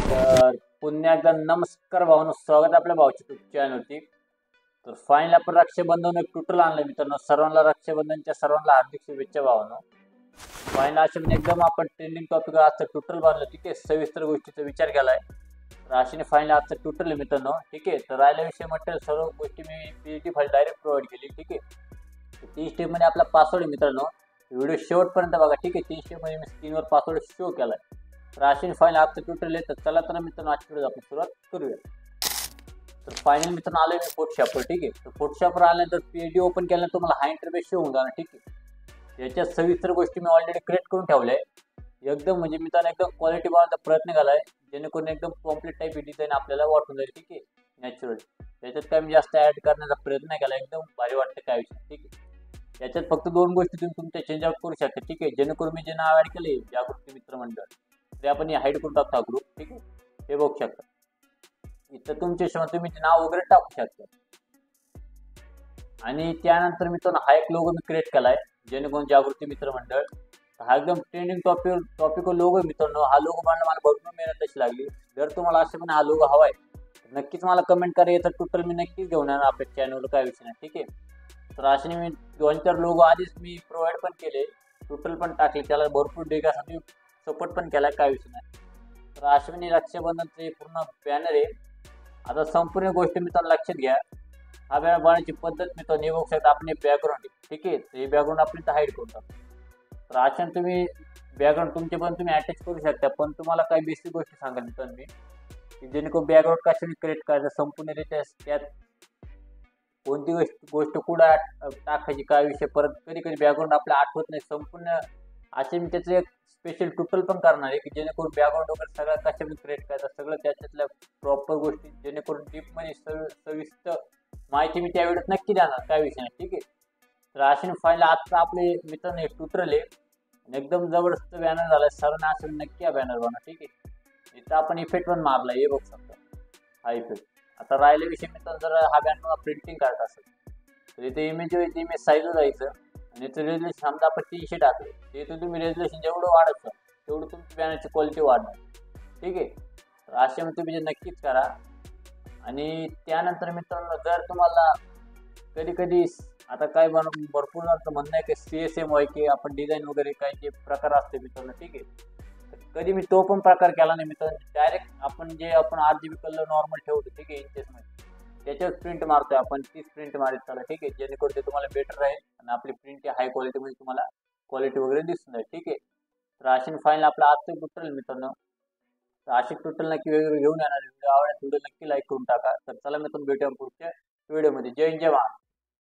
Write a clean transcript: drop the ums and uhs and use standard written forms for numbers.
तर पुन्हा एकदा नमस्कार भावांनो, स्वागत आहे आपल्या भाऊच्या युट्यूब चॅनलवरती. तर फायनल आपण रक्षाबंधन एक ट्युटोरियल आणलं मित्रांनो. सर्वांना रक्षाबंधनच्या सर्वांना हार्दिक शुभेच्छा भावांनो. फायनल असे म्हणजे एकदम आपण ट्रेंडिंग टॉपिक आजचं ट्युटोरियल बांधलं, ठीक आहे. सविस्तर गोष्टीचा विचार केलाय. तर अशाने फायनल आजचं ट्युटोरियल मित्रांनो, ठीक आहे. तर राहिल्या विषय म्हटलं सर्व गोष्टी मी पीडीएफ फाईल डायरेक्ट प्रोव्हाइड केली, ठीक आहे. 3 स्टेपमध्ये आपला पासवर्ड आहे मित्रांनो. व्हिडिओ शेवटपर्यंत बघा, ठीक आहे. 3 स्टेपमध्ये मी स्क्रीनवर पासवर्ड शो केलाय. तर अशी फायनल आजचं ट्युटोरियल आहे. तर चला तर मित्रांनो आजच्या व्हिडिओ आपण सुरुवात करूया. तर फायनल मित्रांनो आलोय मी फोटोशॉपवर, ठीक आहे. तर फोटोशॉपवर आल्यानंतर पीडी ओपन केल्यानंतर तुम्हाला हा इंटरफेस शो होऊन जाणार, ठीक आहे. याच्यात सविस्तर गोष्टी मी ऑलरेडी क्रिएट करून ठेवल्या. एकदम म्हणजे मित्रांनो एकदम क्वालिटी बनवण्याचा प्रयत्न केलाय, जेणेकरून एकदम कॉम्प्लीट टाईप डिझाईन आपल्याला वाटून जाईल, ठीक आहे. नॅचरल याच्यात काय मी जास्त ऍड करण्याचा प्रयत्न नाही केला. एकदम भारी वाटतं काय विषय, ठीक आहे. याच्यात फक्त 2 गोष्टी तुम्ही तुमच्या चेंज आउट करू शकता, ठीक आहे. जेणेकरून मी जे नाव ऍड केले जागृती मित्रमंडळ, ते आपण हाईड करून टाकतो ग्रुप, ठीक आहे. हे बघू शकता. इथं तुमच्या हिशोबाने तुम्ही ते नाव वगैरे टाकू शकता. आणि त्यानंतर मित्रांनो हा एक लोगो मी क्रिएट केलाय, जेणेकरून जागृती मित्रमंडळ. हा एकदम ट्रेंडिंग टॉपिक लोगो मित्रांनो. हा लोगो बनवायला मला भरपूर मेहनत तशी लागली. जर तुम्हाला असे पण हा लोगो हवाय तर नक्कीच मला कमेंट करा. याचा टोटल मी नक्कीच घेऊन येणार आपल्या चॅनलवर, काय विषय नाही, ठीक आहे. तर अशाने मी 2-4 लोगो आधीच मी प्रोव्हाइड पण केले, टोटल पण टाकले, त्याला भरपूर डेटासाठी सपोर्ट पण केलाय, काय विषय नाही. तर अश्विनी रक्षाबंधनचे पूर्ण बॅनर आहे. आता संपूर्ण गोष्ट मित्रांनो लक्षात घ्या. हा बॅनर बनवायची पद्धत मित्रांनो बघू शकता. आपण बॅकग्राऊंड, ठीक आहे. हे बॅकग्राऊंड आपण इथं हाईड करून टाकतो. तर अशाने तुम्ही बॅकग्राऊंड तुमचे पण तुम्ही अटॅच करू शकता. पण तुम्हाला काही बेसिक गोष्टी सांगाल मित्रांनो मी, की जेणेकरून बॅकग्राऊंड कशाने क्रिएट करायचं संपूर्णरित्या, त्यात कोणती गोष्ट कुठं टाकायची, काय विषय. परत कधी कधी बॅकग्राऊंड आपल्याला आठवत नाही संपूर्ण. असे मी त्याचं एक स्पेशल ट्युटोरियल पण करणार आहे, की जेणेकरून बॅकग्राऊंड वगैरे सगळं कशाने क्रिएट करायचं सगळं त्याच्यातल्या प्रॉपर गोष्टी, जेणेकरून डीपमध्ये सविस्तर माहिती मी त्या व्हिडिओत नक्की देणार, काय विषय नाही, ठीक आहे. तर अशाने फाईल आजचा आपले मित्रांनो एक ट्युटोरियल आहे. एकदम जबरदस्त बॅनर झाला. सर्वांना असेल नक्की हा बॅनर बनवा, ठीक आहे. इथं आपण इफेक्ट पण मारला, हे बघू शकता हा इफेक्ट. आता राहिल्या विषय मित्रांनो, जर हा बॅनर प्रिंटिंग करायचा असेल तर इथे इमेज साईजला जायचं आणि इथं रेझोल्युशन समजा आपण 300 टाकले, ते इथं तुम्ही रेझोल्युशन जेवढं वाढवतं तेवढं तुमची बॅनरची क्वालिटी वाढणार, ठीक आहे. तर असे मग तुम्ही नक्कीच करा. आणि त्यानंतर मित्रांनो जर तुम्हाला कधी कधी आता काय भरपूर म्हणणं आहे की CSMYK आपण डिझाईन वगैरे काही जे प्रकार असते मित्रांनो, ठीक आहे. कधी मी तो पण प्रकार केला नाही मित्रांनो. डायरेक्ट आपण जे आपण RGB कलर नॉर्मल ठेवतो, ठीक आहे, इंचेसमध्ये त्याच्यावर प्रिंट मारतोय आपण. तीच प्रिंट मारत चला, ठीक आहे. जेणेकरून ते तुम्हाला बेटर राहील आणि आपली प्रिंट हाय क्वालिटीमध्ये तुम्हाला क्वालिटी वगैरे दिसून जाईल, ठीक आहे. तर अशी फाईल आपला आजचं ट्युटोरियल मित्रांनो. तर अशी ट्युटोरियल नक्की वेगवेगळे घेऊन येणार. व्हिडिओ आवडला व्हिडिओ नक्की लाईक करून टाका. तर चला मित्रांनो भेटूया पुढच्या व्हिडिओमध्ये. जय हिंद, जय महाराष्ट्र.